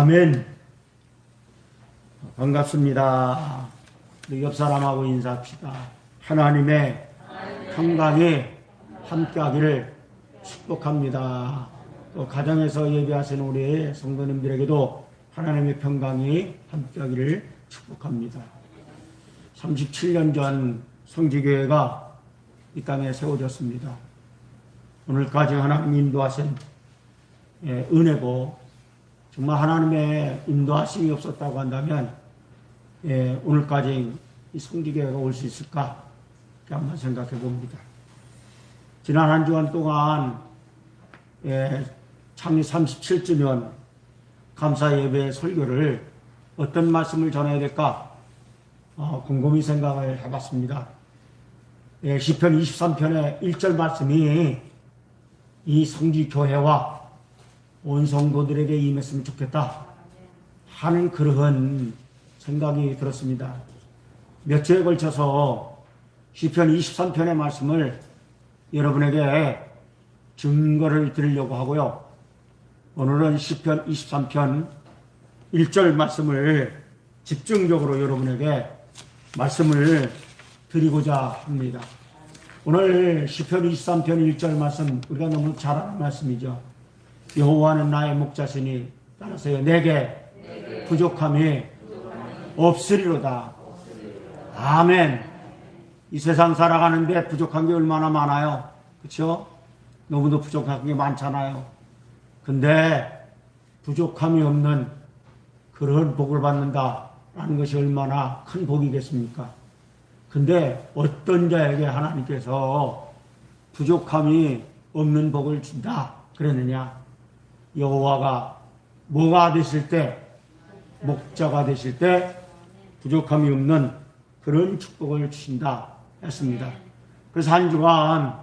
아멘. 반갑습니다. 우리 옆 사람하고 인사합시다. 하나님의 평강이 함께하기를 축복합니다. 또 가정에서 예배하시는 우리 성도님들에게도 하나님의 평강이 함께하기를 축복합니다. 37년 전 성지교회가 이 땅에 세워졌습니다. 오늘까지 하나님 인도하신 은혜고, 정말 하나님의 인도하심이 없었다고 한다면 오늘까지 이 성지교회가 올 수 있을까? 이렇게 한번 생각해 봅니다. 지난 한 주간 동안 창립 37주년 감사 예배 설교를 어떤 말씀을 전해야 될까 곰곰이 생각을 해봤습니다. 시편 23편의 1절 말씀이 이 성지교회와 온 성도들에게 임했으면 좋겠다 하는 그러한 생각이 들었습니다. 몇 주에 걸쳐서 시편 23편의 말씀을 여러분에게 증거를 드리려고 하고요. 오늘은 시편 23편 1절 말씀을 집중적으로 여러분에게 말씀을 드리고자 합니다. 오늘 시편 23편 1절 말씀, 우리가 너무 잘 아는 말씀이죠. 여호와는 나의 목자시니, 따라서요, 내게 부족함이 없으리로다. 아멘. 이 세상 살아가는데 부족한 게 얼마나 많아요. 그렇죠? 너무도 부족한 게 많잖아요. 근데 부족함이 없는 그런 복을 받는다라는 것이 얼마나 큰 복이겠습니까? 근데 어떤 자에게 하나님께서 부족함이 없는 복을 준다 그랬느냐? 여호와가 뭐가 되실 때, 목자가 되실 때 부족함이 없는 그런 축복을 주신다 했습니다. 그래서 한 주간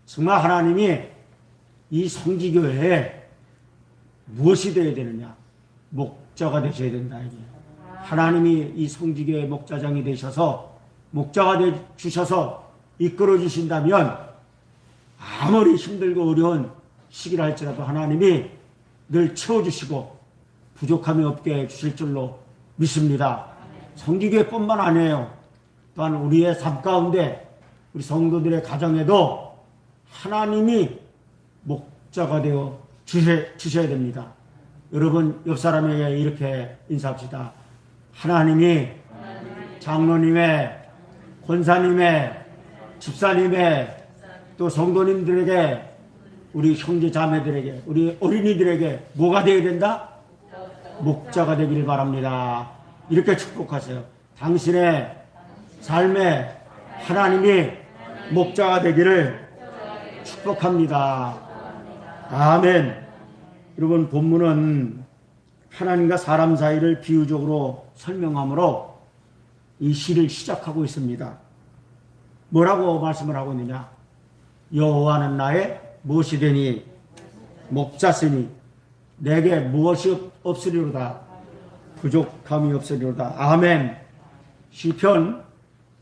정말 하나님이 이 성지교회에 무엇이 되어야 되느냐? 목자가 되셔야 된다. 이게. 하나님이 이 성지교회 목자장이 되셔서, 목자가 주셔서 이끌어 주신다면 아무리 힘들고 어려운 시기를 할지라도 하나님이 늘 채워주시고 부족함이 없게 해주실 줄로 믿습니다. 성지교회뿐만 아니에요. 또한 우리의 삶 가운데 우리 성도들의 가정에도 하나님이 목자가 되어 주셔야 됩니다. 여러분 옆 사람에게 이렇게 인사합시다. 하나님이 장로님의, 권사님의, 집사님의, 또 성도님들에게, 우리 형제 자매들에게, 우리 어린이들에게 뭐가 되어야 된다? 목자가 되기를 바랍니다. 이렇게 축복하세요. 당신의 삶에 하나님이 목자가 되기를 축복합니다. 아멘. 여러분, 본문은 하나님과 사람 사이를 비유적으로 설명함으로 이 시를 시작하고 있습니다. 뭐라고 말씀을 하고 있느냐? 여호와는 나의 무엇이 되니? 목자시니 내게 무엇이 없으리로다. 부족함이 없으리로다. 아멘. 시편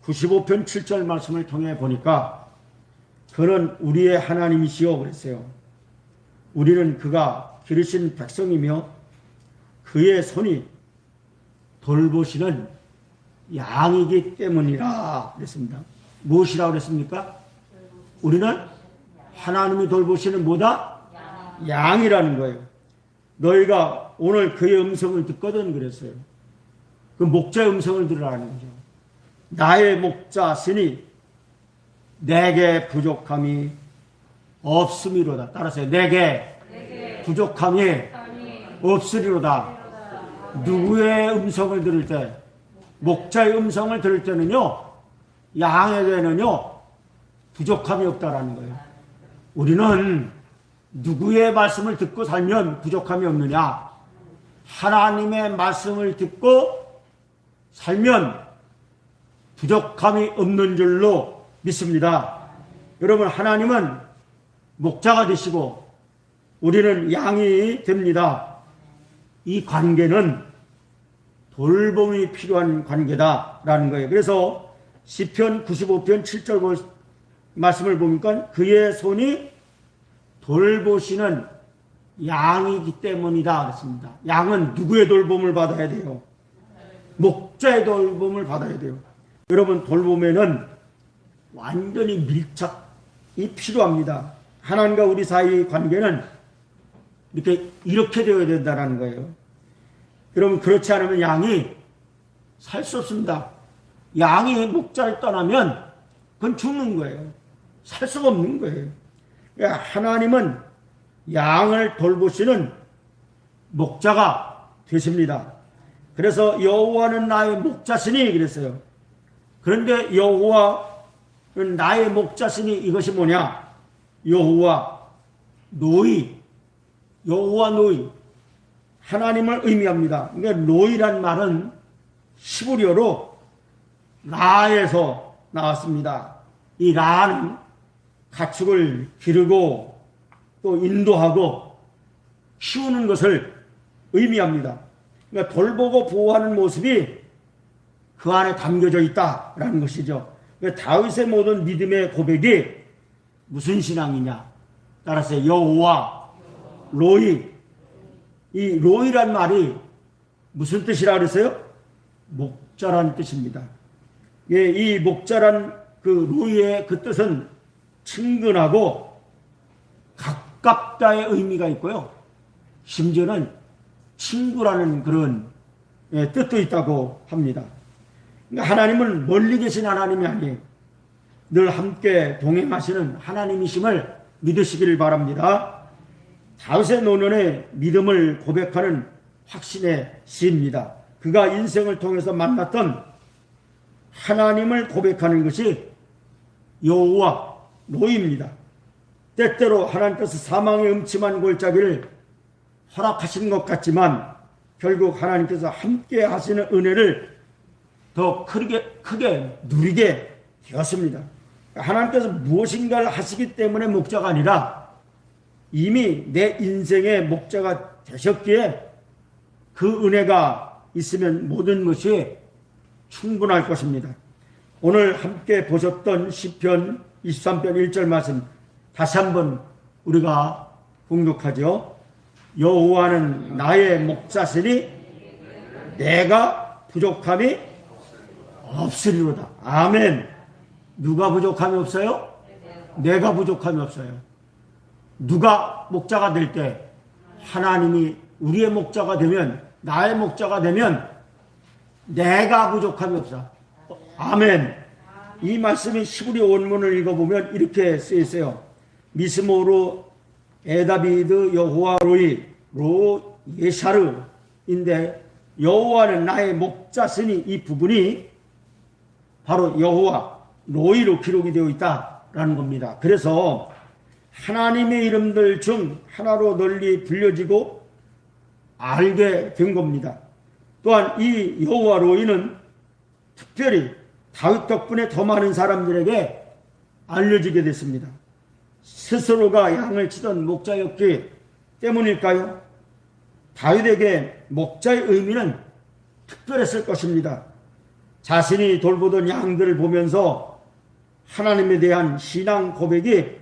95편 7절 말씀을 통해 보니까 그는 우리의 하나님이시오 그랬어요. 우리는 그가 기르신 백성이며 그의 손이 돌보시는 양이기 때문이라 그랬습니다. 무엇이라고 그랬습니까? 우리는 하나님이 돌보시는 뭐다? 양이라는 거예요. 너희가 오늘 그의 음성을 듣거든 그랬어요. 그 목자의 음성을 들으라는 거죠. 나의 목자시니 내게 부족함이 없음이로다. 따라서요. 내게 부족함이 없으리로다. 누구의 음성을 들을 때? 목자의 음성을 들을 때는요, 양에게는요 부족함이 없다라는 거예요. 우리는 누구의 말씀을 듣고 살면 부족함이 없느냐? 하나님의 말씀을 듣고 살면 부족함이 없는 줄로 믿습니다. 여러분, 하나님은 목자가 되시고 우리는 양이 됩니다. 이 관계는 돌봄이 필요한 관계다라는 거예요. 그래서 시편 95편 7절 말씀을 보니까 그의 손이 돌보시는 양이기 때문이다 그랬습니다. 양은 누구의 돌봄을 받아야 돼요? 목자의 돌봄을 받아야 돼요. 여러분, 돌봄에는 완전히 밀착이 필요합니다. 하나님과 우리 사이의 관계는 이렇게 되어야 된다는 거예요. 여러분, 그렇지 않으면 양이 살 수 없습니다. 양이 목자를 떠나면 그건 죽는 거예요. 살 수가 없는 거예요. 그러니까 하나님은 양을 돌보시는 목자가 되십니다. 그래서 여호와는 나의 목자시니 그랬어요. 그런데 여호와는 나의 목자시니 이것이 뭐냐? 여호와 노이, 여호와 노이, 하나님을 의미합니다. 그러니까 노이란 말은 히브리어로 라에서 나왔습니다. 이 라는 가축을 기르고 또 인도하고 키우는 것을 의미합니다. 그러니까 돌보고 보호하는 모습이 그 안에 담겨져 있다라는 것이죠. 그러니까 다윗의 모든 믿음의 고백이 무슨 신앙이냐? 따라서 여호와, 로이. 이 로이란 말이 무슨 뜻이라 그랬어요? 목자란 뜻입니다. 예, 이 목자란 그 로이의 그 뜻은 친근하고 가깝다의 의미가 있고요. 심지어는 친구라는 그런 뜻도 있다고 합니다. 그러니까 하나님은 멀리 계신 하나님이 아니에요. 늘 함께 동행하시는 하나님이심을 믿으시기를 바랍니다. 다윗의 노년에 믿음을 고백하는 확신의 시입니다. 그가 인생을 통해서 만났던 하나님을 고백하는 것이 여호와 노이입니다. 때때로 하나님께서 사망의 음침한 골짜기를 허락하시는 것 같지만 결국 하나님께서 함께 하시는 은혜를 더 크게 누리게 되었습니다. 하나님께서 무엇인가를 하시기 때문에 목자가 아니라 이미 내 인생의 목자가 되셨기에 그 은혜가 있으면 모든 것이 충분할 것입니다. 오늘 함께 보셨던 시편 23편 1절 말씀 다시 한번 우리가 공독하죠. 여호와는 나의 목자시니 내가 부족함이 없으리로다. 아멘. 누가 부족함이 없어요? 내가 부족함이 없어요. 누가 목자가 될 때 하나님이 우리의 목자가 되면, 나의 목자가 되면 내가 부족함이 없어. 아멘. 이 말씀이 히브리 원문을 읽어보면 이렇게 쓰여 있어요. 미스모로 에다비드 여호와 로이 로 예샤르인데 여호와는 나의 목자시니 이 부분이 바로 여호와 로이로 기록이 되어 있다라는 겁니다. 그래서 하나님의 이름들 중 하나로 널리 불려지고 알게 된 겁니다. 또한 이 여호와 로이는 특별히 다윗 덕분에 더 많은 사람들에게 알려지게 됐습니다. 스스로가 양을 치던 목자였기 때문일까요? 다윗에게 목자의 의미는 특별했을 것입니다. 자신이 돌보던 양들을 보면서 하나님에 대한 신앙 고백이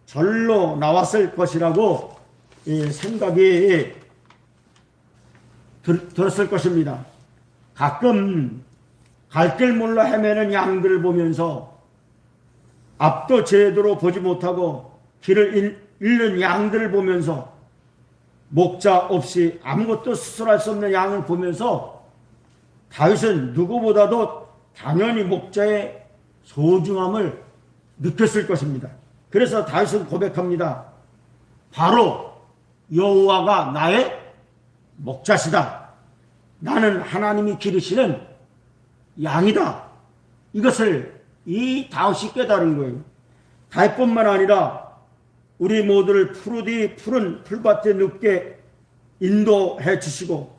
절로 나왔을 것이라고 생각이 들었을 것입니다. 가끔 갈 길 몰라 헤매는 양들을 보면서 앞도 제대로 보지 못하고 길을 잃는 양들을 보면서 목자 없이 아무것도 스스로 할 수 없는 양을 보면서 다윗은 누구보다도 당연히 목자의 소중함을 느꼈을 것입니다. 그래서 다윗은 고백합니다. 바로 여호와가 나의 목자시다. 나는 하나님이 기르시는 양이다. 이것을 이 다윗이 깨달은 거예요. 다윗뿐만 아니라 우리 모두를 푸르디 푸른 풀밭에 눕게 인도해 주시고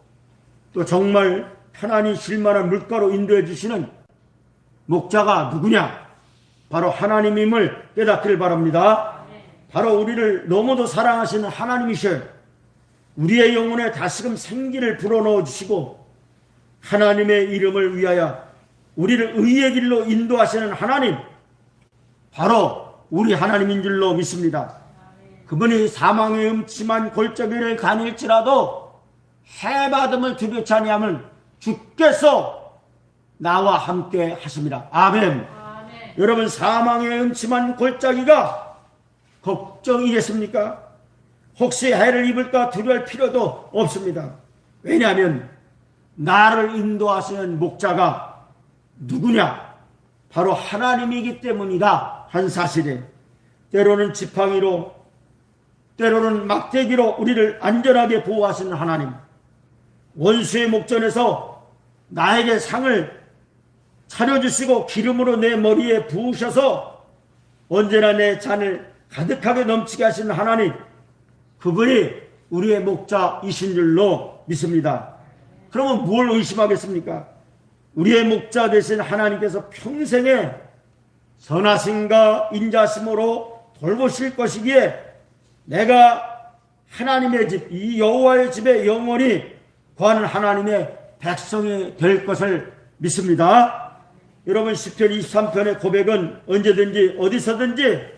또 정말 편안히 쉴만한 물가로 인도해 주시는 목자가 누구냐? 바로 하나님임을 깨닫기를 바랍니다. 바로 우리를 너무도 사랑하시는 하나님이셔요. 우리의 영혼에 다시금 생기를 불어넣어 주시고 하나님의 이름을 위하여 우리를 의의 길로 인도하시는 하나님, 바로 우리 하나님인 줄로 믿습니다. 그 그분이 사망의 음침한 골짜기를 가닐지라도 해받음을 두렵지 아니하면 주께서 나와 함께 하십니다. 아멘. 아멘. 여러분, 사망의 음침한 골짜기가 걱정이겠습니까? 혹시 해를 입을까 두려울 필요도 없습니다. 왜냐하면 나를 인도하시는 목자가 누구냐? 바로 하나님이기 때문이다 한 사실에, 때로는 지팡이로, 때로는 막대기로 우리를 안전하게 보호하시는 하나님, 원수의 목전에서 나에게 상을 차려주시고 기름으로 내 머리에 부으셔서 언제나 내 잔을 가득하게 넘치게 하시는 하나님, 그분이 우리의 목자이신 줄로 믿습니다. 그러면 뭘 의심하겠습니까? 우리의 목자 되신 하나님께서 평생에 선하심과 인자심으로 돌보실 것이기에 내가 하나님의 집, 이 여호와의 집에 영원히 거하는 하나님의 백성이 될 것을 믿습니다. 여러분, 시편 23편의 고백은 언제든지 어디서든지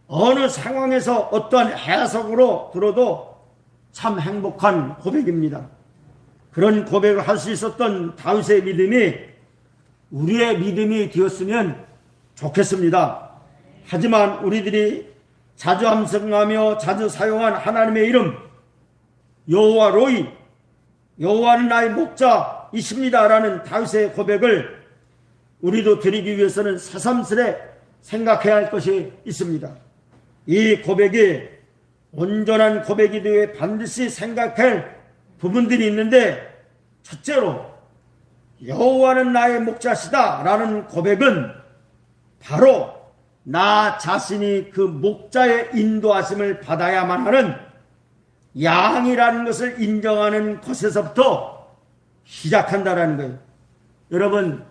어느 상황에서 어떠한 해석으로 들어도 참 행복한 고백입니다. 그런 고백을 할 수 있었던 다윗의 믿음이 우리의 믿음이 되었으면 좋겠습니다. 하지만 우리들이 자주 암송하며 자주 사용한 하나님의 이름 여호와 로이, 여호와는 나의 목자이십니다 라는 다윗의 고백을 우리도 드리기 위해서는 새삼스레 생각해야 할 것이 있습니다. 이 고백이 온전한 고백이 되어 반드시 생각할 부분들이 있는데, 첫째로 여호와는 나의 목자시다 라는 고백은 바로 나 자신이 그 목자의 인도하심을 받아야만 하는 양이라는 것을 인정하는 것에서부터 시작한다라는 거예요. 여러분,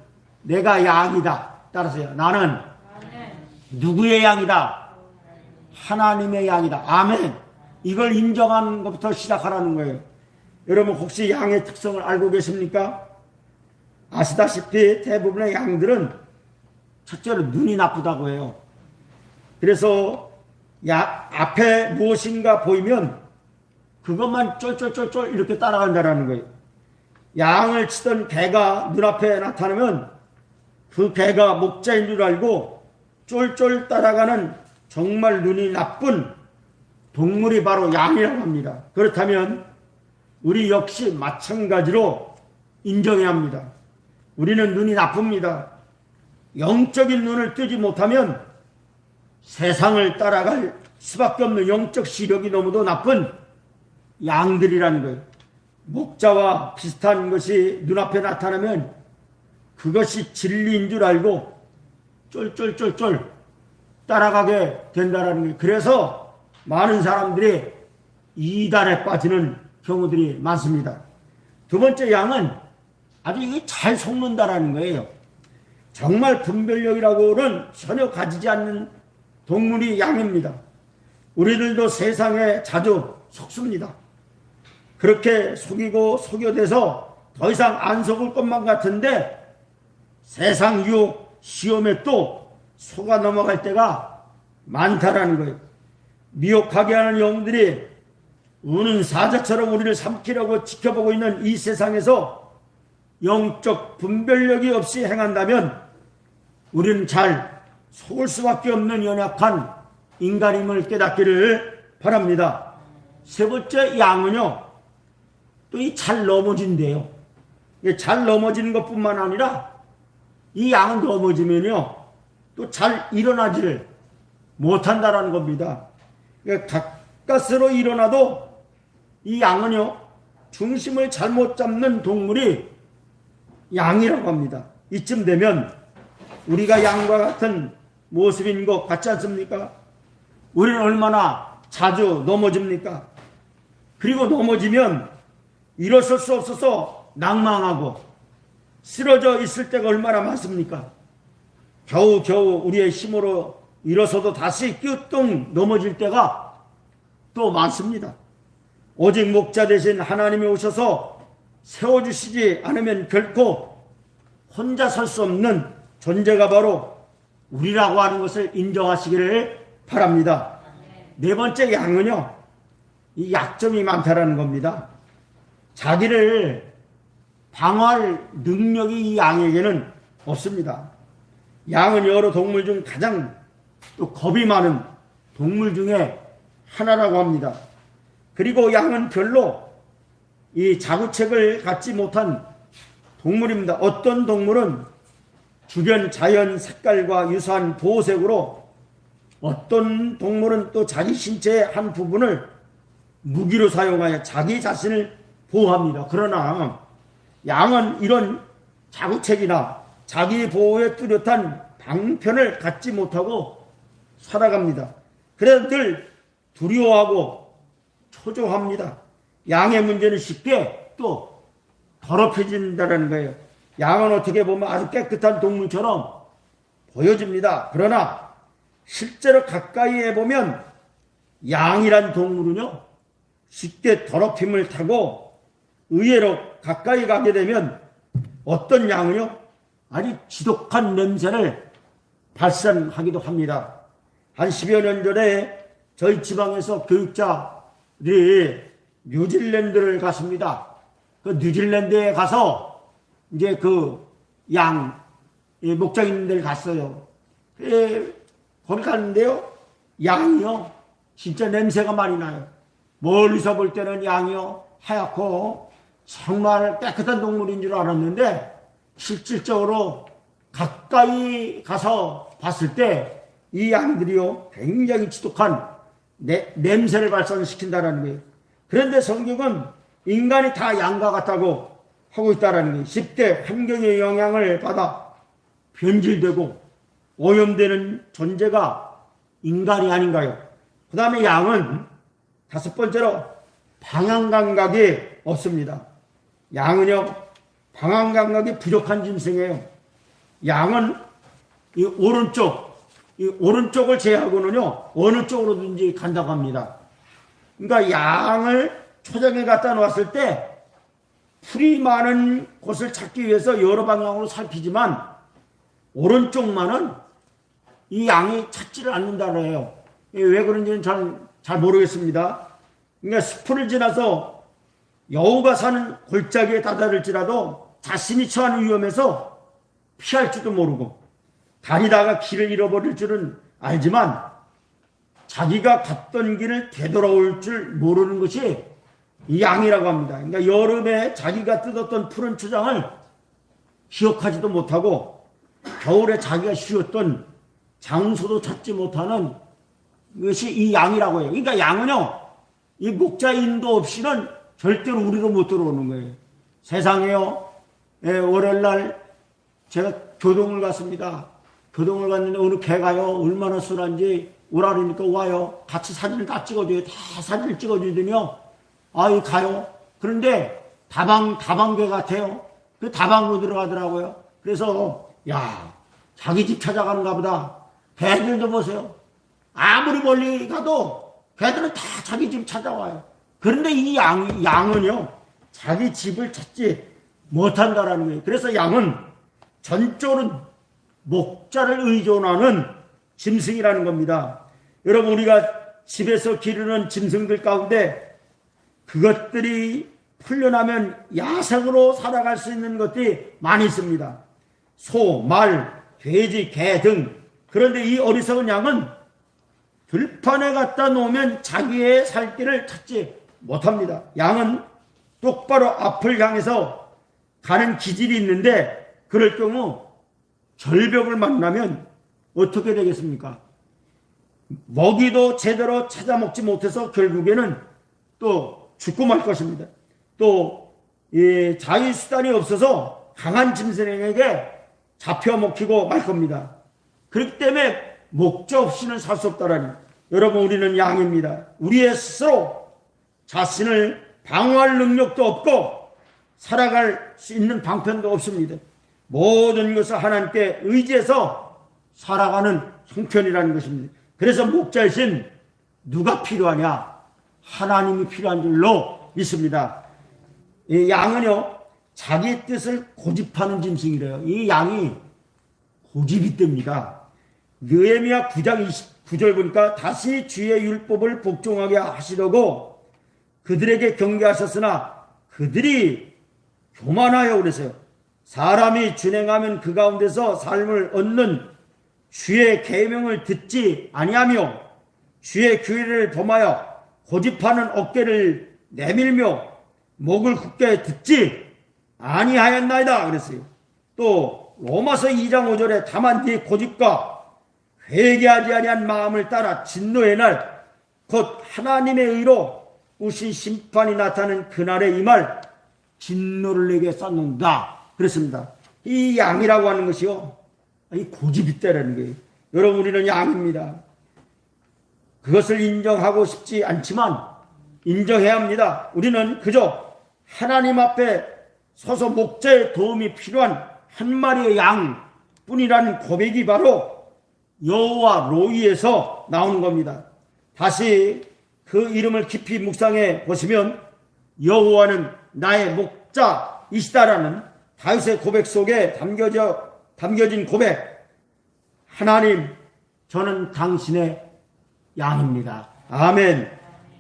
내가 양이다. 따라서요. 나는 누구의 양이다? 하나님의 양이다. 아멘. 이걸 인정하는 것부터 시작하라는 거예요. 여러분, 혹시 양의 특성을 알고 계십니까? 아시다시피 대부분의 양들은 첫째로 눈이 나쁘다고 해요. 그래서 앞에 무엇인가 보이면 그것만 쫄쫄쫄쫄 이렇게 따라간다는 거예요. 양을 치던 개가 눈앞에 나타나면 그 개가 목자인 줄 알고 쫄쫄 따라가는 정말 눈이 나쁜 동물이 바로 양이라고 합니다. 그렇다면 우리 역시 마찬가지로 인정해야 합니다. 우리는 눈이 나쁩니다. 영적인 눈을 뜨지 못하면 세상을 따라갈 수밖에 없는 영적 시력이 너무도 나쁜 양들이라는 거예요. 목자와 비슷한 것이 눈앞에 나타나면 그것이 진리인 줄 알고 쫄쫄쫄쫄 따라가게 된다는 거예요. 그래서 많은 사람들이 이단에 빠지는 경우들이 많습니다. 두 번째, 양은 아주 이게 잘 속는다라는 거예요. 정말 분별력이라고는 전혀 가지지 않는 동물이 양입니다. 우리들도 세상에 자주 속습니다. 그렇게 속이고 속여대서 더 이상 안 속을 것만 같은데 세상 유혹, 시험에 또 속아 넘어갈 때가 많다라는 거예요. 미혹하게 하는 영들이 우는 사자처럼 우리를 삼키려고 지켜보고 있는 이 세상에서 영적 분별력이 없이 행한다면 우리는 잘 속을 수밖에 없는 연약한 인간임을 깨닫기를 바랍니다. 세 번째, 양은요, 또 이 잘 넘어진대요. 잘 넘어지는 것뿐만 아니라 이 양은 넘어지면요, 또 잘 일어나지를 못한다라는 겁니다. 가까스로 일어나도 이 양은요, 중심을 잘못 잡는 동물이 양이라고 합니다. 이쯤 되면 우리가 양과 같은 모습인 것 같지 않습니까? 우리는 얼마나 자주 넘어집니까? 그리고 넘어지면 일어설 수 없어서 낭망하고 쓰러져 있을 때가 얼마나 많습니까? 겨우겨우 우리의 힘으로 일어서도 다시 뀨뚱 넘어질 때가 또 많습니다. 오직 목자 되신 하나님이 오셔서 세워주시지 않으면 결코 혼자 설 수 없는 존재가 바로 우리라고 하는 것을 인정하시기를 바랍니다. 네 번째 양은요, 이 약점이 많다라는 겁니다. 자기를 방어할 능력이 이 양에게는 없습니다. 양은 여러 동물 중 가장 또 겁이 많은 동물 중에 하나라고 합니다. 그리고 양은 별로 이 자구책을 갖지 못한 동물입니다. 어떤 동물은 주변 자연 색깔과 유사한 보호색으로, 어떤 동물은 또 자기 신체의 한 부분을 무기로 사용하여 자기 자신을 보호합니다. 그러나 양은 이런 자구책이나 자기 보호에 뚜렷한 방편을 갖지 못하고 살아갑니다. 그래서 늘 두려워하고 초조합니다. 양의 문제는 쉽게 또 더럽혀진다는 거예요. 양은 어떻게 보면 아주 깨끗한 동물처럼 보여집니다. 그러나 실제로 가까이에 보면 양이란 동물은요, 쉽게 더럽힘을 타고 의외로 가까이 가게 되면 어떤 양은요, 아주 지독한 냄새를 발산하기도 합니다. 한 10여 년 전에 저희 지방에서 교육자들이 뉴질랜드를 갔습니다. 그 뉴질랜드에 가서 이제 그 양 목장 있는 데를 갔어요. 거기 갔는데요, 양이요 진짜 냄새가 많이 나요. 멀리서 볼 때는 양이요 하얗고 정말 깨끗한 동물인 줄 알았는데 실질적으로 가까이 가서 봤을 때 이 양들이요 굉장히 지독한 냄새를 발산시킨다는 거예요. 그런데 성경은 인간이 다 양과 같다고 하고 있다는 거예요. 10대 환경의 영향을 받아 변질되고 오염되는 존재가 인간이 아닌가요? 그 다음에 양은 다섯 번째로 방향감각이 없습니다. 양은요 방향감각이 부족한 짐승이에요. 양은 이 오른쪽을 제하고는요 어느 쪽으로든지 간다고 합니다. 그러니까 양을 초장에 갖다 놓았을 때 풀이 많은 곳을 찾기 위해서 여러 방향으로 살피지만 오른쪽만은 이 양이 찾지를 않는다고 해요. 왜 그런지는 잘 모르겠습니다. 그러니까 숲을 지나서 여우가 사는 골짜기에 다다를지라도 자신이 처한 위험에서 피할지도 모르고 다니다가 길을 잃어버릴 줄은 알지만 자기가 갔던 길을 되돌아올 줄 모르는 것이 이 양이라고 합니다. 그러니까 여름에 자기가 뜯었던 푸른 초장을 기억하지도 못하고 겨울에 자기가 쉬었던 장소도 찾지 못하는 것이 이 양이라고 해요. 그러니까 양은요 이 목자 인도 없이는 절대로 우리로 못 들어오는 거예요. 세상에요, 월요일날 제가 교동을 갔습니다. 교동을 갔는데 어느 개가요 얼마나 순한지 오라 그러니까 와요. 같이 사진을 다 찍어줘요. 다 사진을 찍어주더니요 아이 가요. 그런데 다방개 같아요. 그 다방으로 들어가더라고요. 그래서 야 자기 집 찾아가는가 보다. 개들도 보세요. 아무리 멀리 가도 개들은 다 자기 집 찾아와요. 그런데 이 양은요 자기 집을 찾지 못한다라는 거예요. 그래서 양은 전적으로 목자를 의존하는 짐승이라는 겁니다. 여러분 우리가 집에서 기르는 짐승들 가운데 그것들이 풀려나면 야생으로 살아갈 수 있는 것들이 많이 있습니다. 소, 말, 돼지, 개 등. 그런데 이 어리석은 양은 들판에 갖다 놓으면 자기의 살 길을 찾지 못합니다. 양은 똑바로 앞을 향해서 가는 기질이 있는데 그럴 경우 절벽을 만나면 어떻게 되겠습니까? 먹이도 제대로 찾아 먹지 못해서 결국에는 또 죽고 말 것입니다. 또 자유수단이 없어서 강한 짐승에게 잡혀 먹히고 말 겁니다. 그렇기 때문에 목자 없이는 살 수 없다라니. 여러분 우리는 양입니다. 우리의 스스로 자신을 방어할 능력도 없고 살아갈 수 있는 방편도 없습니다. 모든 것을 하나님께 의지해서 살아가는 형편이라는 것입니다. 그래서 목자이신 누가 필요하냐? 하나님이 필요한 줄로 믿습니다. 이 양은요 자기 뜻을 고집하는 짐승이래요. 이 양이 고집이 뜹니다. 느헤미야 9장 9절 보니까 다시 주의 율법을 복종하게 하시려고 그들에게 경계하셨으나 그들이 교만하여 그랬어요. 사람이 준행하면 그 가운데서 삶을 얻는 주의 계명을 듣지 아니하며 주의 규례를 범하여 고집하는 어깨를 내밀며 목을 굳게 듣지 아니하였나이다 그랬어요. 또 로마서 2장 5절에 다만 네 고집과 회개하지 아니한 마음을 따라 진노의 날 곧 하나님의 의로 우신 심판이 나타나는 그날에 임할 진노를 내게 쏟는다 그랬습니다. 이 양이라고 하는 것이요, 이 고집이 있다라는 거예요. 여러분, 우리는 양입니다. 그것을 인정하고 싶지 않지만 인정해야 합니다. 우리는 그저 하나님 앞에 서서 목자의 도움이 필요한 한 마리의 양뿐이라는 고백이 바로 여호와 로이에서 나오는 겁니다. 다시 그 이름을 깊이 묵상해 보시면 여호와는 나의 목자이시다라는 다윗의 고백 속에 담겨진 고백, 하나님, 저는 당신의 양입니다. 아멘.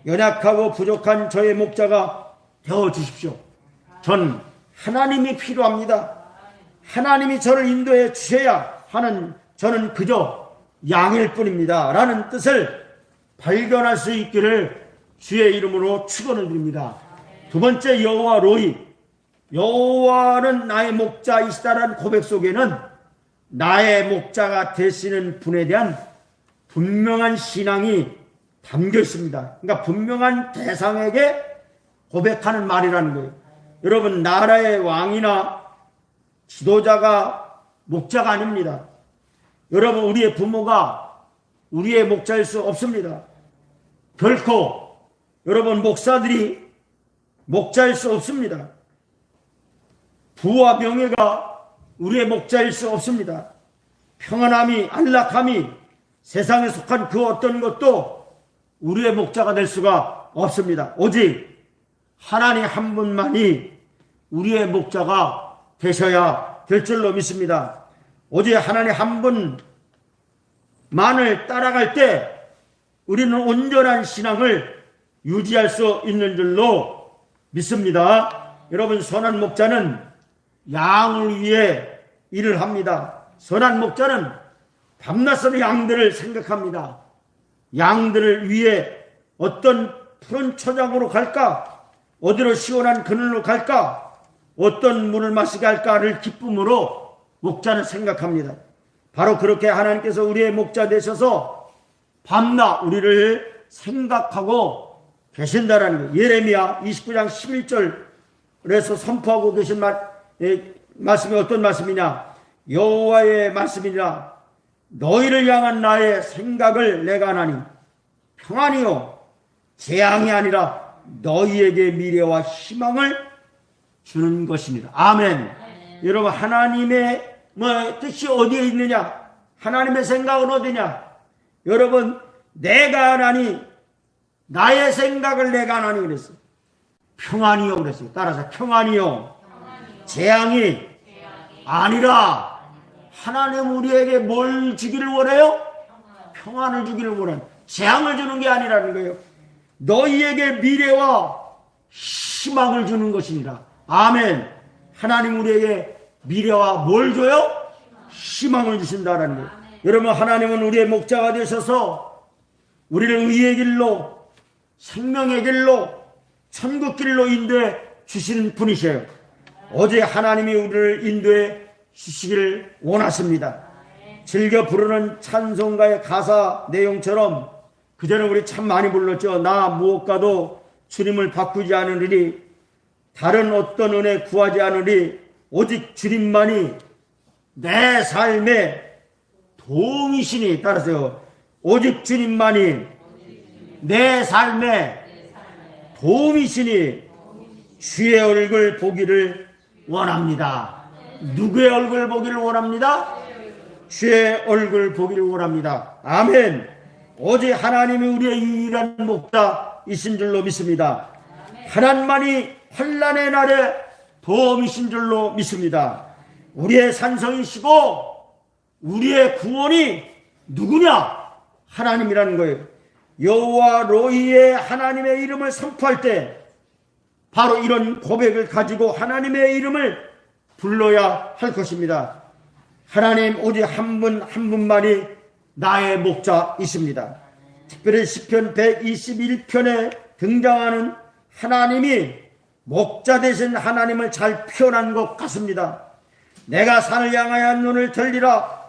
연약하고 부족한 저의 목자가 되어주십시오. 전 하나님이 필요합니다. 하나님이 저를 인도해 주셔야 하는 저는 그저 양일 뿐입니다 라는 뜻을 발견할 수 있기를 주의 이름으로 축원을 드립니다. 두 번째, 여호와 로이. 여호와는 나의 목자이시다라는 고백 속에는 나의 목자가 되시는 분에 대한 분명한 신앙이 담겨 있습니다. 그러니까 분명한 대상에게 고백하는 말이라는 거예요. 여러분, 나라의 왕이나 지도자가 목자가 아닙니다. 여러분, 우리의 부모가 우리의 목자일 수 없습니다. 결코 여러분, 목사들이 목자일 수 없습니다. 부와 명예가 우리의 목자일 수 없습니다. 평안함이, 안락함이, 세상에 속한 그 어떤 것도 우리의 목자가 될 수가 없습니다. 오직 하나님 한 분만이 우리의 목자가 되셔야 될 줄로 믿습니다. 오직 하나님 한 분만을 따라갈 때 우리는 온전한 신앙을 유지할 수 있는 줄로 믿습니다. 여러분, 선한 목자는 양을 위해 일을 합니다. 선한 목자는 밤낮으로 양들을 생각합니다. 양들을 위해 어떤 푸른 초장으로 갈까? 어디로 시원한 그늘로 갈까? 어떤 물을 마시게 할까를 기쁨으로 목자는 생각합니다. 바로 그렇게 하나님께서 우리의 목자 되셔서 밤낮 우리를 생각하고 계신다라는 거예요. 예레미야 29장 11절에서 선포하고 계신 말씀이 어떤 말씀이냐? 여호와의 말씀이니라. 너희를 향한 나의 생각을 내가 하나니 평안이요 재앙이 아니라 너희에게 미래와 희망을 주는 것입니다. 아멘. 여러분, 하나님의 뜻이 어디에 있느냐? 하나님의 생각은 어디냐? 여러분, 내가 하나니, 나의 생각을 내가 하나니 그랬어요. 평안이요 그랬어요. 따라서 평안이요 재앙이 아니라. 하나님 우리에게 뭘 주기를 원해요? 평안을 주기를 원해요. 재앙을 주는 게 아니라는 거예요. 너희에게 미래와 희망을 주는 것이니라. 아멘. 하나님 우리에게 미래와 뭘 줘요? 희망을 주신다라는 거예요. 여러분, 하나님은 우리의 목자가 되셔서 우리를 의의 길로, 생명의 길로, 천국 길로 인도해 주시는 분이셔요. 어제 하나님이 우리를 인도해 주시기를 원하십니다. 즐겨 부르는 찬송가의 가사 내용처럼 그전에 우리 참 많이 불렀죠. 나 무엇과도 주님을 바꾸지 않으리, 다른 어떤 은혜 구하지 않으리, 오직 주님만이 내 삶의 도움이시니. 따라서요, 오직 주님만이 내 삶의 도움이시니 주의 얼굴 보기를 원합니다. 누구의 얼굴 보기를 원합니다? 주의 얼굴 보기를 원합니다. 아멘. 오직 하나님이 우리의 유일한 목자이신 줄로 믿습니다. 하나님만이 환난의 날에 도움이신 줄로 믿습니다. 우리의 산성이시고 우리의 구원이 누구냐? 하나님이라는 거예요. 여호와 로히의 하나님의 이름을 선포할 때 바로 이런 고백을 가지고 하나님의 이름을 불러야 할 것입니다. 하나님 오직 한 분 한 분만이 나의 목자이십니다. 특별히 시편 121편에 등장하는 하나님이 목자 되신 하나님을 잘 표현한 것 같습니다. 내가 산을 향하여 눈을 들리라.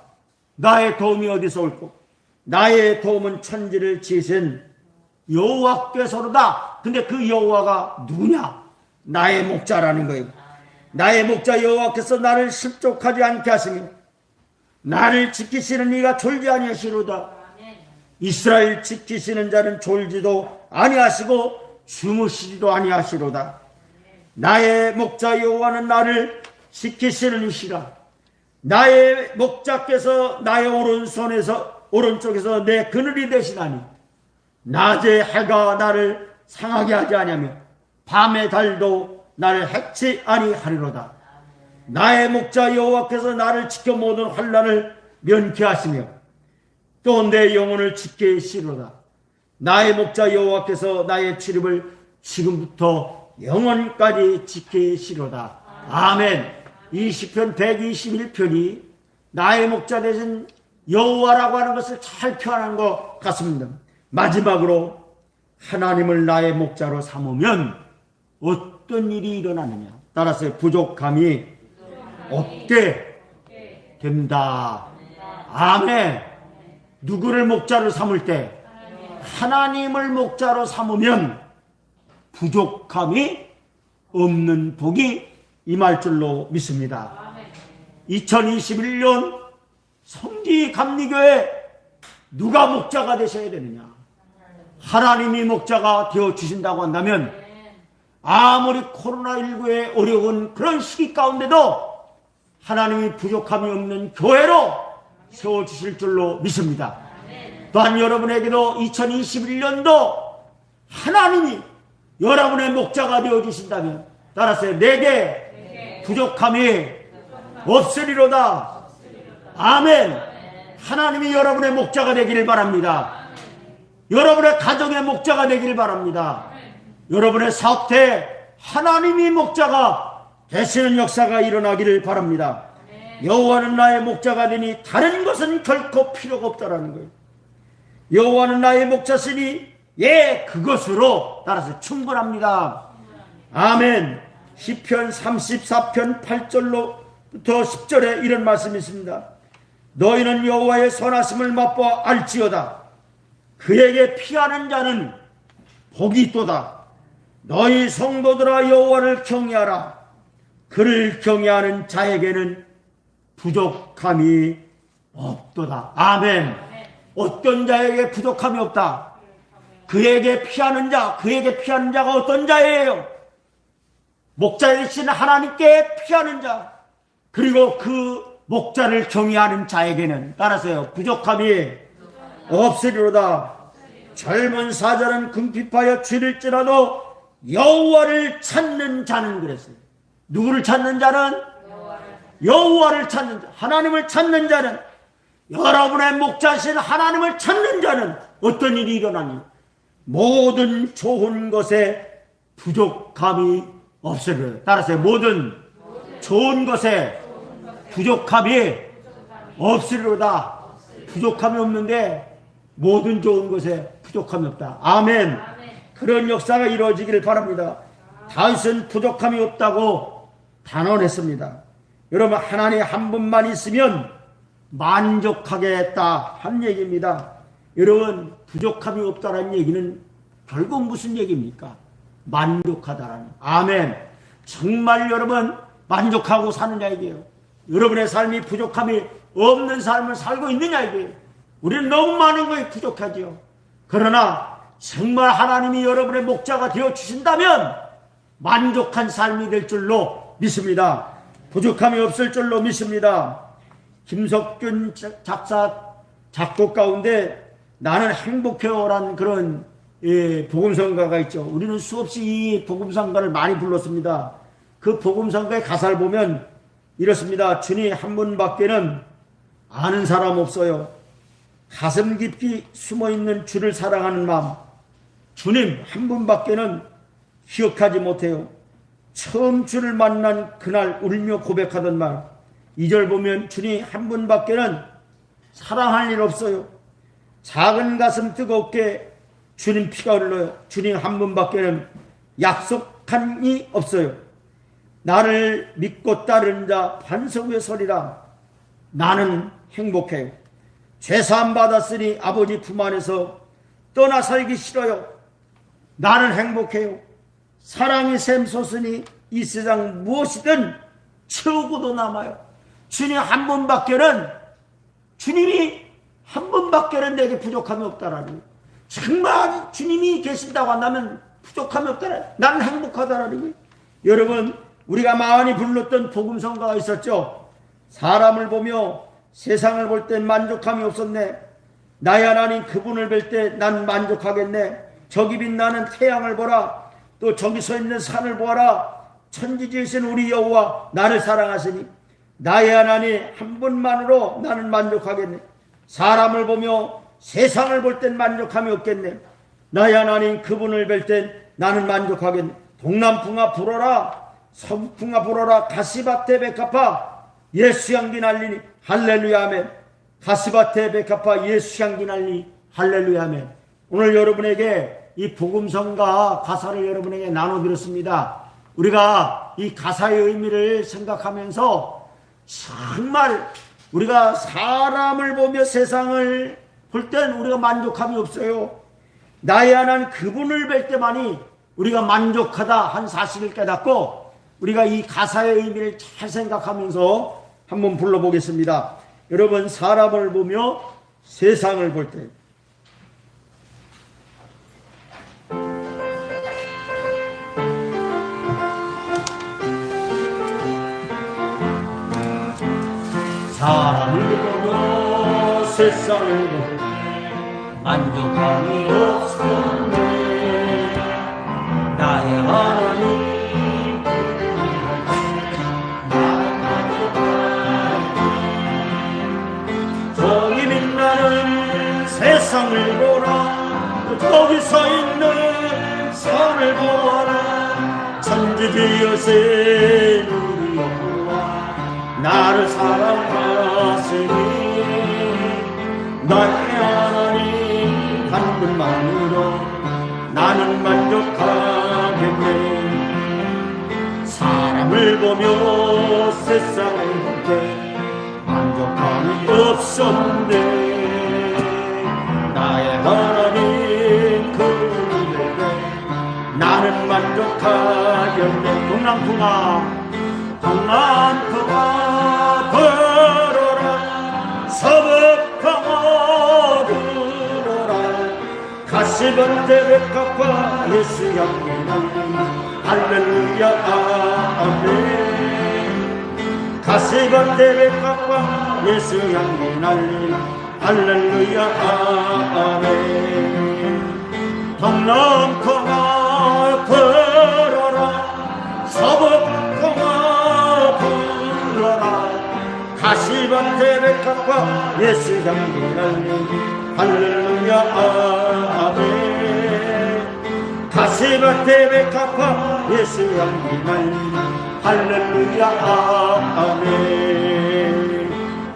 나의 도움이 어디서 올꼬? 나의 도움은 천지를 지으신 여호와께서로다. 근데 그 여호와가 누구냐? 나의 목자라는 거예요. 나의 목자 여호와께서 나를 실족하지 않게 하시며 나를 지키시는 이가 졸지 아니하시로다. 이스라엘 지키시는 자는 졸지도 아니하시고 주무시지도 아니하시로다. 나의 목자 여호와는 나를 지키시는 이시라. 나의 목자께서 나의 오른쪽에서 내 그늘이 되시나니 낮에 해가 나를 상하게 하지 아니하며 밤의 달도 나를 해치 아니하리로다. 나의 목자 여호와께서 나를 지켜 모든 환난을 면케하시며 또 내 영혼을 지키시로다. 나의 목자 여호와께서 나의 출입을 지금부터 영원까지 지키시로다. 아멘. 이 시편 121편이 나의 목자 되신 여호와라고 하는 것을 잘 표현한 것 같습니다. 마지막으로 하나님을 나의 목자로 삼으면 어떤 일이 일어나느냐? 따라서 부족함이 없게 된다. 아멘. 누구를 목자로 삼을 때? 하나님을 목자로 삼으면 부족함이 없는 복이 임할 줄로 믿습니다. 2021년 성지감리교회 누가 목자가 되셔야 되느냐? 하나님이 목자가 되어주신다고 한다면 아무리 코로나19의 어려운 그런 시기 가운데도 하나님이 부족함이 없는 교회로 세워주실 줄로 믿습니다. 또한 여러분에게도 2021년도 하나님이 여러분의 목자가 되어주신다면 따라서 내게 부족함이 없으리로다. 아멘. 하나님이 여러분의 목자가 되기를 바랍니다. 여러분의 가정의 목자가 되기를 바랍니다. 여러분의 사업에 하나님이 목자가 되시는 역사가 일어나기를 바랍니다. 여호와는 나의 목자가 되니 다른 것은 결코 필요가 없다라는 거예요. 여호와는 나의 목자시니 예 그것으로 따라서 충분합니다. 아멘. 시편 34편 8절로부터 10절에 이런 말씀이 있습니다. 너희는 여호와의 선하심을 맛보아 알지어다. 그에게 피하는 자는 복이 있도다. 너희 성도들아 여호와를 경외하라. 그를 경외하는 자에게는 부족함이 없도다. 아멘. 어떤 자에게 부족함이 없다? 그에게 피하는 자, 그에게 피하는 자가 어떤 자예요? 목자이신 하나님께 피하는 자, 그리고 그 목자를 경외하는 자에게는 따라서요 부족함이 없으리로다. 젊은 사자는 궁핍하여 줄일지라도 여호와를 찾는 자는 그랬어요. 누구를 찾는 자는? 여호와를 찾는 자, 하나님을 찾는 자는, 여러분의 목자신 하나님을 찾는 자는 어떤 일이 일어나니? 모든 좋은 것에 부족함이 없으리로다. 따라서 모든 좋은 것에 부족함이 없으리로다. 부족함이 없는데 모든 좋은 것에 부족함이 없다. 아멘. 그런 역사가 이루어지기를 바랍니다. 다윗은 부족함이 없다고 단언했습니다. 여러분 하나님 한 분만 있으면 만족하겠다 한 얘기입니다. 여러분 부족함이 없다는 얘기는 결국 무슨 얘기입니까? 만족하다라는. 아멘. 정말 여러분 만족하고 사느냐 이게요. 여러분의 삶이 부족함이 없는 삶을 살고 있느냐 이게요. 우리는 너무 많은 것이 부족하지요. 그러나 정말 하나님이 여러분의 목자가 되어주신다면 만족한 삶이 될 줄로 믿습니다. 부족함이 없을 줄로 믿습니다. 김석균 작곡 가운데 나는 행복해요라는 그런 복음성가가 있죠. 우리는 수없이 이 복음성가를 많이 불렀습니다. 그 복음성가의 가사를 보면 이렇습니다. 주님 한 분밖에는 아는 사람 없어요. 가슴 깊이 숨어있는 주를 사랑하는 마음, 주님 한 분밖에는 기억하지 못해요. 처음 주를 만난 그날 울며 고백하던 말, 2절 보면 주님 한 분밖에는 사랑할 일 없어요. 작은 가슴 뜨겁게 주님 피가 흘러요. 주님 한 분밖에는 약속한 이 없어요. 나를 믿고 따르는 자 반석 위에 서리라. 나는 행복해요. 죄사함 받았으니 아버지 품 안에서 떠나 살기 싫어요. 나는 행복해요. 사랑이 샘솟으니 이 세상 무엇이든 채우고도 남아요. 주님 한 분밖에는, 주님이 한 분밖에는 내게 부족함이 없다라는 거예요. 정말 주님이 계신다고 한다면 부족함이 없다라는 거예요. 나는 행복하다라는 거예요. 여러분, 우리가 많이 불렀던 복음성가가 있었죠. 사람을 보며 세상을 볼 땐 만족함이 없었네. 나의 하나님 그분을 뵐 때 난 만족하겠네. 저기 빛나는 태양을 보라. 또 저기 서 있는 산을 보아라. 천지 지으신 우리 여호와 나를 사랑하시니 나의 하나님 한 분만으로 나는 만족하겠네. 사람을 보며 세상을 볼 땐 만족함이 없겠네. 나의 하나님 그분을 뵐 땐 나는 만족하겠네. 동남풍아 불어라. 서북풍아 불어라. 가시밭에 백합화 예수 향기 날리니 할렐루야 아멘. 가시밭에 백합화 예수 향기 날리니 할렐루야 아멘. 오늘 여러분에게 이 복음성가 가사를 여러분에게 나눠드렸습니다. 우리가 이 가사의 의미를 생각하면서 정말 우리가 사람을 보며 세상을 볼 땐 우리가 만족함이 없어요. 나의 하나님 그분을 뵐 때만이 우리가 만족하다 한 사실을 깨닫고 우리가 이 가사의 의미를 잘 생각하면서 한번 불러보겠습니다. 여러분, 사람을 보며 세상을 볼 때 사람을 보며 세상을 볼 때 만족함이 없었네. 나의 하나님 저기 빛나는 세상을 보라. 저기 서 있는 산을 보라. 천지 지으신 우리 여호와 나를 사랑하시니 나의 하나님 한 분만으로 나는 만족하겠네. 사람을 보며 세상을 볼 때 만족함이 없었네. 나의 하나님 그분을 볼 때 나는 만족하겠네. 동남풍아 동남풍아 불어라. 서북풍아 불어라. 가시밭에 백합화 예수 향기 날리니 할렐루야 아멘. 가시밭에 백합화 예수 향기 날리니 할렐루야 아멘. 동남풍아 불어라. 서북풍아 불어라. 가시밭에 백합화 예수 향기 날리니 할렐루야 아멘. 가시밭에 백합화 예수 향기 날리니 할렐루야 아멘.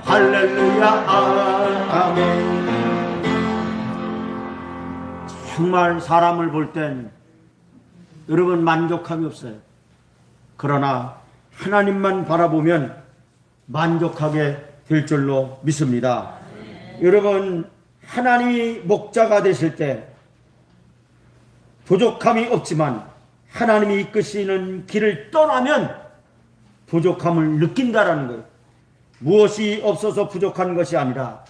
할렐루야 아멘. 정말 사람을 볼 땐 여러분 만족함이 없어요. 그러나 하나님만 바라보면 만족하게 될 줄로 믿습니다. 여러분, 하나님이 목자가 되실 때 부족함이 없지만 하나님이 이끄시는 길을 떠나면 부족함을 느낀다라는 거예요. 무엇이 없어서 부족한 것이 아니라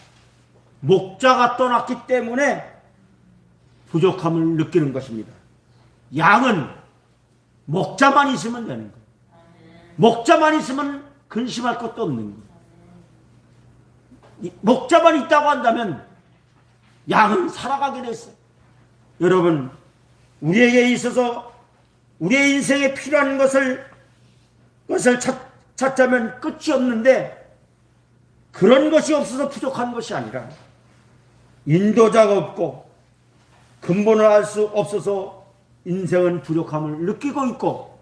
목자가 떠났기 때문에 부족함을 느끼는 것입니다. 양은 목자만 있으면 되는 거예요. 목자만 있으면 근심할 것도 없는 거예요. 목자만 있다고 한다면 양은 살아가게 됐어요. 여러분, 우리에게 있어서 우리의 인생에 필요한 것을 찾자면 끝이 없는데 그런 것이 없어서 부족한 것이 아니라 인도자가 없고 근본을 알 수 없어서 인생은 부족함을 느끼고 있고,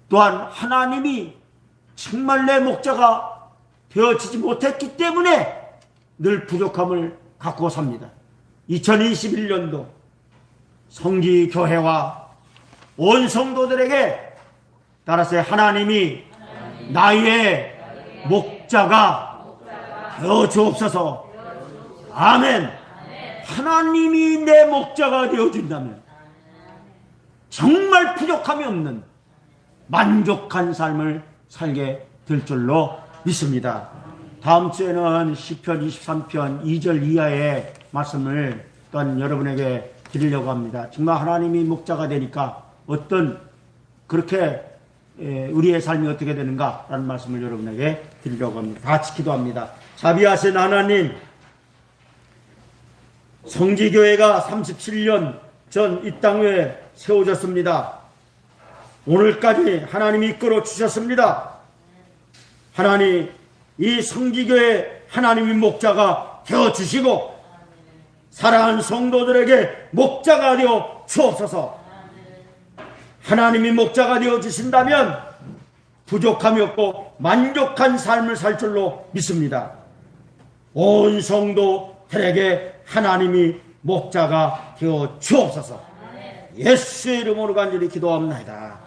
또한 하나님이 정말 내 목자가 되어지지 못했기 때문에 늘 부족함을 갖고 삽니다. 2021년도 성지교회와 온 성도들에게 따라서 하나님이 나의 목자가 되어 주옵소서. 아멘. 하나님이 내 목자가 되어 준다면 정말 부족함이 없는 만족한 삶을 살게 될 줄로 믿습니다. 다음 주에는 시편 23편 2절 이하의 말씀을 또한 여러분에게 드리려고 합니다. 정말 하나님이 목자가 되니까 어떤 그렇게 우리의 삶이 어떻게 되는가라는 말씀을 여러분에게 드리려고 합니다. 다 같이 기도합니다. 자비하신 하나님, 성지교회가 37년 전 이 땅에 세워졌습니다. 오늘까지 하나님이 이끌어 주셨습니다. 하나님, 이 성지교회 하나님의 목자가 되어주시고 사랑하는 성도들에게 목자가 되어 주옵소서. 하나님이 목자가 되어 주신다면 부족함이 없고 만족한 삶을 살 줄로 믿습니다. 온 성도들에게 하나님이 목자가 되어 주옵소서. 예수의 이름으로 간절히 기도합니다.